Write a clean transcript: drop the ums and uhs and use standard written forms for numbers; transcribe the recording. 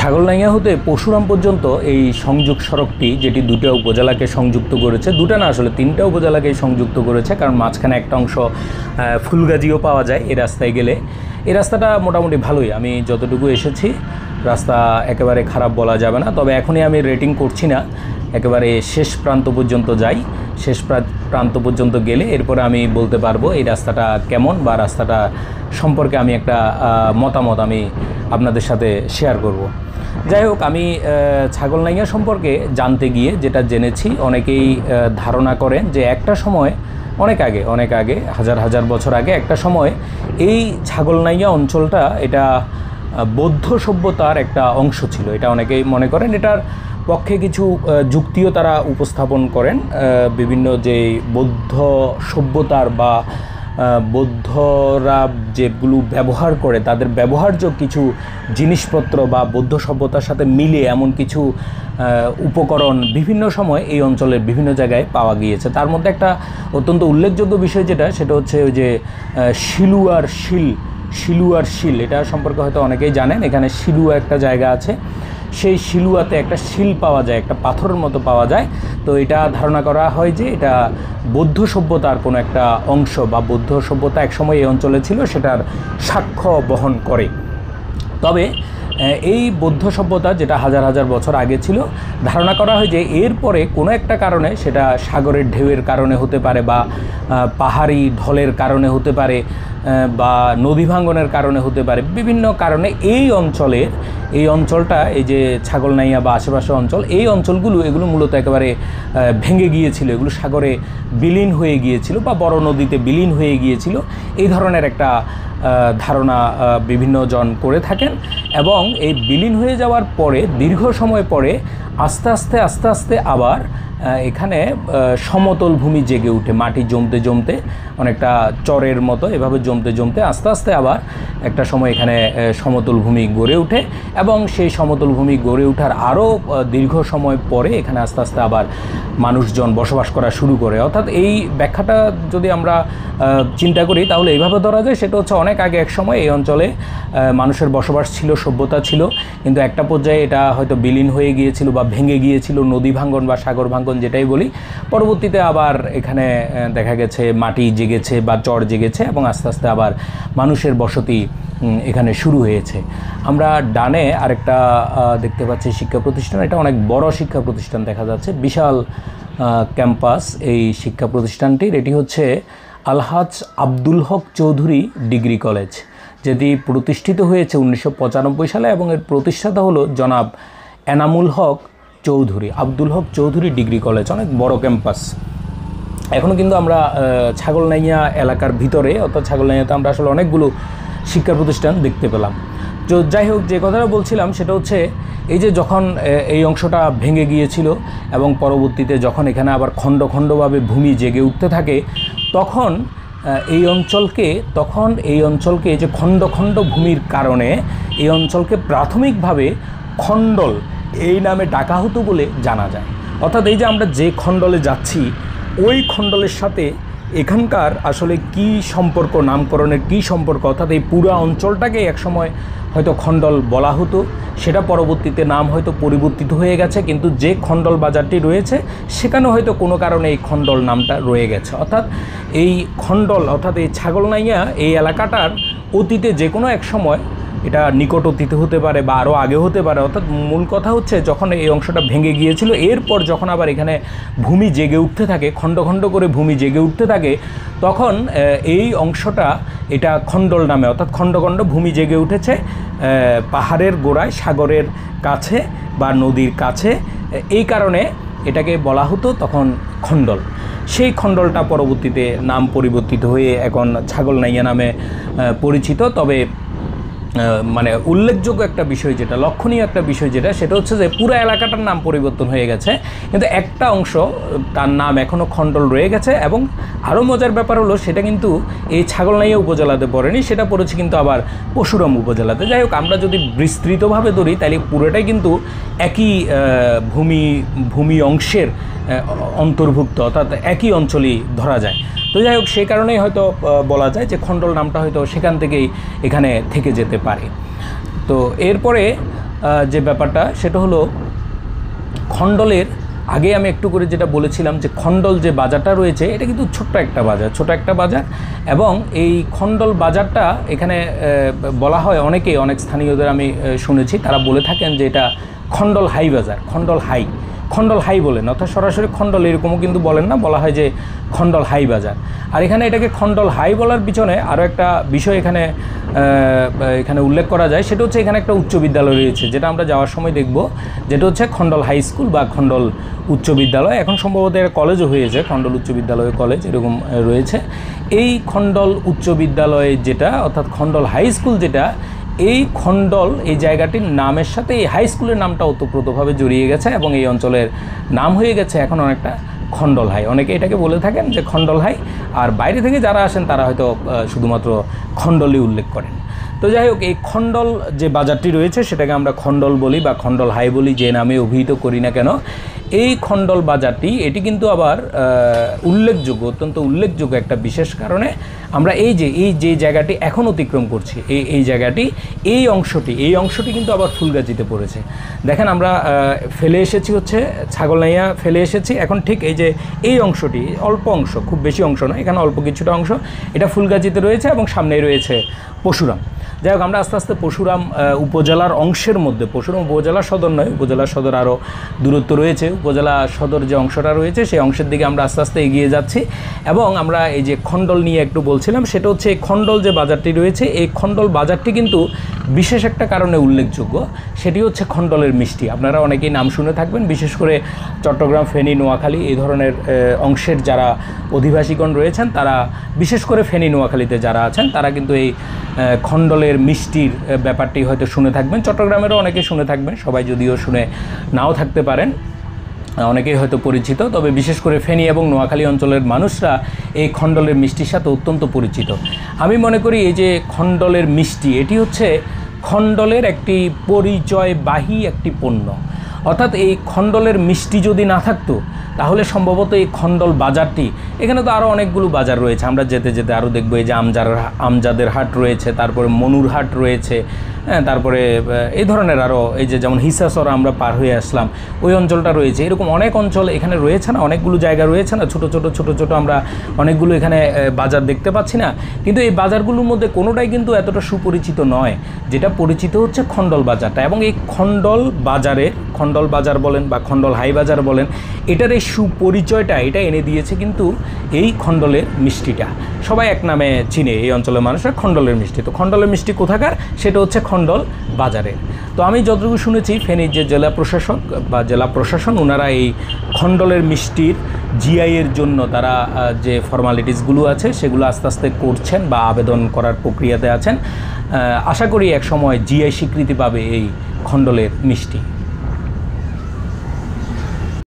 ছাগলনাইয়া হতে পরশুরাম পর্যন্ত এই সংযোগ সড়কটি, যেটি দুটো উপজেলাকে সংযুক্ত করেছে, দুটো না আসলে তিনটা উপজেলাকে সংযুক্ত করেছে, কারণ মাঝখানে একটা অংশ ফুলগাজিও পাওয়া যায় এই রাস্তায় গেলে। এই রাস্তাটা মোটামুটি ভালোই, আমি যতটুকু এসেছি রাস্তা একেবারে খারাপ বলা যাবে না। তবে এখনই আমি রেটিং করছি না, একেবারে শেষ প্রান্ত পর্যন্ত যাই, শেষ প্রান্ত পর্যন্ত গেলে এরপরে আমি বলতে পারবো এই রাস্তাটা কেমন, বা রাস্তাটা সম্পর্কে আমি একটা মতামত আমি আপনাদের সাথে শেয়ার করব। যাই হোক, আমি ছাগলনাইয়া সম্পর্কে জানতে গিয়ে যেটা জেনেছি, অনেকেই ধারণা করেন যে একটা সময় অনেক আগে হাজার হাজার বছর আগে একটা সময় এই ছাগলনাইয়া অঞ্চলটা এটা বৌদ্ধ সভ্যতার একটা অংশ ছিল। এটা অনেকেই মনে করেন, এটার পক্ষে কিছু যুক্তিও তারা উপস্থাপন করেন। বিভিন্ন যে বৌদ্ধ সভ্যতার বা বৌদ্ধরা যেগুলো ব্যবহার করে তাদের ব্যবহার্য কিছু জিনিসপত্র বা বৌদ্ধ সভ্যতার সাথে মিলে এমন কিছু উপকরণ বিভিন্ন সময় এই অঞ্চলের বিভিন্ন জায়গায় পাওয়া গিয়েছে। তার মধ্যে একটা অত্যন্ত উল্লেখযোগ্য বিষয় সেটা হচ্ছে ওই যে শিলুয়ার শিল, এটা সম্পর্কে হয়তো অনেকেই জানেন। এখানে শিলুয়া একটা জায়গা আছে, সেই শিলুয়াতে একটা শিল পাওয়া যায়, একটা পাথরের মতো পাওয়া যায়। তো এটা ধারণা করা হয় যে এটা বৌদ্ধ সভ্যতার কোনো একটা অংশ, বা বৌদ্ধ সভ্যতা একসময় এই অঞ্চলে ছিল, সেটার সাক্ষ্য বহন করে। তবে এই বৌদ্ধ সভ্যতা যেটা হাজার হাজার বছর আগে ছিল, ধারণা করা হয় যে এরপরে কোনো একটা কারণে, সেটা সাগরের ঢেউয়ের কারণে হতে পারে, বা পাহাড়ি ঢলের কারণে হতে পারে, বা নদী ভাঙ্গনের কারণে হতে পারে, বিভিন্ন কারণে এই অঞ্চলটা, এই যে ছাগলনাইয়া বা আশেপাশের অঞ্চল, এই অঞ্চলগুলো এগুলো মূলত একেবারে ভেঙে গিয়েছিল, এগুলো সাগরে বিলীন হয়ে গিয়েছিল বা বড় নদীতে বিলীন হয়ে গিয়েছিল। এই ধরনের একটা ধারণা বিভিন্ন জন করে থাকেন। এবং এই বিলীন হয়ে যাওয়ার পরে দীর্ঘ সময় পরে আস্তে আস্তে আবার এখানে সমতল ভূমি জেগে উঠে, মাটি জমতে অনেকটা চরের মতো এভাবে জমতে আস্তে আস্তে আবার একটা সময় এখানে সমতল ভূমি গড়ে ওঠে। এবং সেই সমতল ভূমি গড়ে ওঠার আরও দীর্ঘ সময় পরে এখানে আস্তে আস্তে আবার মানুষজন বসবাস করা শুরু করে। অর্থাৎ এই ব্যাখ্যাটা যদি আমরা চিন্তা করি তাহলে এইভাবে ধরা যায়, সেটা হচ্ছে অনেক আগে এক সময় এই অঞ্চলে মানুষের বসবাস ছিল, সভ্যতা ছিল, কিন্তু একটা পর্যায়ে এটা হয়তো বিলীন হয়ে গিয়েছিল বা ভেঙে গিয়েছিল, নদী ভাঙ্গন বা সাগর ভাঙ্গন যেটাই বলি। পরবর্তীতে আবার এখানে দেখা গেছে মাটি জেগেছে বা চর জেগেছে, এবং আস্তে আস্তে আবার মানুষের বসতি এখানে শুরু হয়েছে। আমরা ডানে আরেকটা দেখতে পাচ্ছি শিক্ষা প্রতিষ্ঠান, এটা অনেক বড় শিক্ষা প্রতিষ্ঠান দেখা যাচ্ছে, বিশাল ক্যাম্পাস এই শিক্ষা প্রতিষ্ঠানটির। এটি হচ্ছে আলহাজ আব্দুল হক চৌধুরী ডিগ্রি কলেজ, যেটি প্রতিষ্ঠিত হয়েছে 1995 সালে, এবং এর প্রতিষ্ঠাতা হলো জনাব এনামুল হক চৌধুরী, আব্দুল হক চৌধুরী ডিগ্রি কলেজ। অনেক বড় ক্যাম্পাস। এখনও কিন্তু আমরা ছাগলনাইয়া এলাকার ভিতরে, অর্থাৎ ছাগলনাইয়াতে আমরা আসলে অনেকগুলো শিক্ষা প্রতিষ্ঠান দেখতে পেলাম। তো যাই হোক, যে কথাটা বলছিলাম সেটা হচ্ছে এই যে যখন এই অংশটা ভেঙে গিয়েছিল এবং পরবর্তীতে যখন এখানে আবার খণ্ডভাবে ভূমি জেগে উঠতে থাকে, তখন এই অঞ্চলকে যে খণ্ড ভূমির কারণে এই অঞ্চলকে প্রাথমিকভাবে খণ্ডল এই নামে ডাকা হতো বলে জানা যায়। অর্থাৎ এই যে আমরা যে খণ্ডলে যাচ্ছি, ওই খণ্ডলের সাথে এখানকার আসলে কি সম্পর্ক, নামকরণের কি সম্পর্ক, অর্থাৎ এই পুরো অঞ্চলটাকে একসময় হয়তো খণ্ডল বলা হতো, সেটা পরবর্তীতে নাম হয়তো পরিবর্তিত হয়ে গেছে, কিন্তু যে খণ্ডল বাজারটি রয়েছে সেখানে হয়তো কোনো কারণে এই খণ্ডল নামটা রয়ে গেছে। অর্থাৎ এই খণ্ডল, অর্থাৎ এই ছাগলনাইয়া এই এলাকাটার অতীতে যে কোনো এক সময়, এটা নিকট অতীতে হতে পারে বা আরও আগে হতে পারে, অর্থাৎ মূল কথা হচ্ছে যখন এই অংশটা ভেঙে গিয়েছিল, এরপর যখন আবার এখানে ভূমি জেগে উঠতে থাকে, খণ্ড করে ভূমি জেগে উঠতে থাকে, তখন এই অংশটা এটা খণ্ডল নামে, অর্থাৎ খণ্ড ভূমি জেগে উঠেছে পাহাড়ের গোড়ায়, সাগরের কাছে বা নদীর কাছে, এই কারণে এটাকে বলা হতো তখন খণ্ডল। সেই খণ্ডলটা পরবর্তীতে নাম পরিবর্তিত হয়ে এখন ছাগলনাইয়া নামে পরিচিত। তবে মানে উল্লেখযোগ্য একটা বিষয় যেটা, লক্ষণীয় একটা বিষয় যেটা, সেটা হচ্ছে যে পুরো এলাকাটার নাম পরিবর্তন হয়ে গেছে, কিন্তু একটা অংশ তার নাম এখনও খণ্ডল রয়ে গেছে। এবং আরও মজার ব্যাপার হলো, সেটা কিন্তু এই ছাগলনাইয়া উপজেলাতে পড়েনি, সেটা পড়েছে কিন্তু আবার পরশুরাম উপজেলাতে। যাই হোক, আমরা যদি বিস্তৃতভাবে ধরি তাহলে পুরোটাই কিন্তু একই ভূমি অংশের অন্তর্ভুক্ত, অর্থাৎ একই অঞ্চলই ধরা যায়। তো যাই হোক, সেই কারণেই হয়তো বলা যায় যে খণ্ডল নামটা হয়তো সেখান থেকেই এখানে থেকে যেতে পারে। তো এরপরে যে ব্যাপারটা সেটা হলো খণ্ডলের আগে আমি একটু করে যেটা বলেছিলাম যে খণ্ডল যে বাজারটা রয়েছে এটা কিন্তু ছোট্ট একটা বাজার এবং এই খণ্ডল বাজারটা এখানে বলা হয় অনেক স্থানীয়দের আমি শুনেছি তারা বলে থাকেন যে এটা খণ্ডল হাই বাজার, খণ্ডল হাই বলেন, অর্থাৎ সরাসরি খণ্ডল এরকমও কিন্তু বলেন না, বলা হয় যে খণ্ডল হাই বাজার। আর এখানে এটাকে খণ্ডল হাই বলার পিছনে আরও একটা বিষয় এখানে উল্লেখ করা যায়, সেটা হচ্ছে এখানে একটা উচ্চ বিদ্যালয় রয়েছে, যেটা আমরা যাওয়ার সময় দেখব, যেটা হচ্ছে খণ্ডল হাই স্কুল বা খণ্ডল উচ্চ বিদ্যালয়। এখন সম্ভবত এর কলেজও হয়েছে, খণ্ডল উচ্চ বিদ্যালয় কলেজ এরকম রয়েছে। এই খণ্ডল উচ্চ বিদ্যালয় যেটা, অর্থাৎ খণ্ডল হাই স্কুল যেটা, এই খণ্ডল এই জায়গাটির নামের সাথে এই হাই স্কুলের নামটা ওতপ্রোতভাবে জড়িয়ে গেছে এবং এই অঞ্চলের নাম হয়ে গেছে এখন অনেকটা খণ্ডল হাই। অনেকে এটাকে বলে থাকেন যে খণ্ডল হাই, আর বাইরে থেকে যারা আসেন তারা হয়তো শুধুমাত্র খণ্ডলই উল্লেখ করেন। তো যাই হোক, এই খণ্ডল যে বাজারটি রয়েছে সেটাকে আমরা খণ্ডল বলি বা খণ্ডল হাই বলি, যে নামে অভিহিত করি না কেন, এই খণ্ডল বাজারটি এটি কিন্তু আবার অত্যন্ত উল্লেখযোগ্য একটা বিশেষ কারণে আমরা এই যে জায়গাটি এখন অতিক্রম করছি, এই জায়গাটি এই অংশটি কিন্তু আবার ফুলগাজীতে পড়েছে। দেখেন আমরা ফেলে এসেছি হচ্ছে ছাগলনাইয়া ফেলে এসেছি, এখন ঠিক এই অংশটি অল্প অংশ, খুব বেশি অংশ নয়, এখানে অল্প কিছুটা অংশ এটা ফুলগাজীতে রয়েছে এবং সামনেই রয়েছে পরশুরাম। যাই হোক, আমরা আস্তে আস্তে পরশুরাম উপজেলার অংশের মধ্যে, পরশুরাম উপজেলা সদর নয়, উপজেলা সদর আরও দূরত্ব রয়েছে, উপজেলা সদর যে অংশটা রয়েছে সেই অংশের দিকে আমরা আস্তে আস্তে এগিয়ে যাচ্ছি। এবং আমরা এই যে খণ্ডল নিয়ে একটু বলছিলাম, সেটা হচ্ছে এই খণ্ডল যে বাজারটি রয়েছে, এই খণ্ডল বাজারটি কিন্তু বিশেষ একটা কারণে উল্লেখযোগ্য, সেটি হচ্ছে খণ্ডলের মিষ্টি। আপনারা অনেকেই নাম শুনে থাকবেন, বিশেষ করে চট্টগ্রাম, ফেনী, নোয়াখালী এই ধরনের অংশের যারা অধিবাসীগণ রয়েছেন, তারা বিশেষ করে ফেনী, নোয়াখালীতে যারা আছেন, তারা কিন্তু এই খণ্ডলের মিষ্টির ব্যাপারটি হয়তো শুনে থাকবেন। চট্টগ্রামেরও অনেকে শুনে থাকবেন, সবাই যদিও শুনে নাও থাকতে পারেন, অনেকেই হয়তো পরিচিত। তবে বিশেষ করে ফেনী এবং নোয়াখালী অঞ্চলের মানুষরা এই খণ্ডলের মিষ্টির সাথে অত্যন্ত পরিচিত। আমি মনে করি এই যে খণ্ডলের মিষ্টি, এটি হচ্ছে খণ্ডলের একটি পরিচয়বাহী একটি পণ্য। অর্থাৎ এই খণ্ডলের মিষ্টি যদি না থাকতো তাহলে সম্ভবত এই খণ্ডল বাজারটি, এখানে তো আরও অনেকগুলো বাজার রয়েছে, আমরা যেতে যেতে আরও দেখবো এই যে আমজাদের হাট রয়েছে, তারপরে মনুর হাট রয়েছে, তারপরে এই ধরনের আরও এই যে যেমন হিসাসরা আমরা পার হয়ে আসলাম ওই অঞ্চলটা রয়েছে, এরকম অনেক অঞ্চল এখানে রয়েছে না, অনেকগুলো জায়গা রয়েছে না, ছোট ছোট আমরা অনেকগুলো এখানে বাজার দেখতে পাচ্ছি না। কিন্তু এই বাজারগুলোর মধ্যে কোনোটাই কিন্তু এতটা সুপরিচিত নয়, যেটা পরিচিত হচ্ছে খণ্ডল বাজারটা। এবং এই খণ্ডল বাজার বলেন বা খণ্ডল হাই বাজার বলেন, এটার এই সুপরিচয়টা এটা এনে দিয়েছে কিন্তু এই খণ্ডলের মিষ্টিটা। সবাই এক নামে চিনে এই অঞ্চলের মানুষরা খণ্ডলের মিষ্টি। তো খণ্ডলের মিষ্টি কোথাকার, সেটা হচ্ছে খণ্ডল বাজারে। তো আমি যতটুকু শুনেছি, ফেনীর যে জেলা প্রশাসন ওনারা এই খণ্ডলের মিষ্টির জিআইয়ের জন্য তারা যে ফর্মালিটিসগুলো আছে সেগুলো আস্তে আস্তে করছেন বা আবেদন করার প্রক্রিয়াতে আছেন। আশা করি এক সময় জিআই স্বীকৃতি পাবে এই খণ্ডলের মিষ্টি।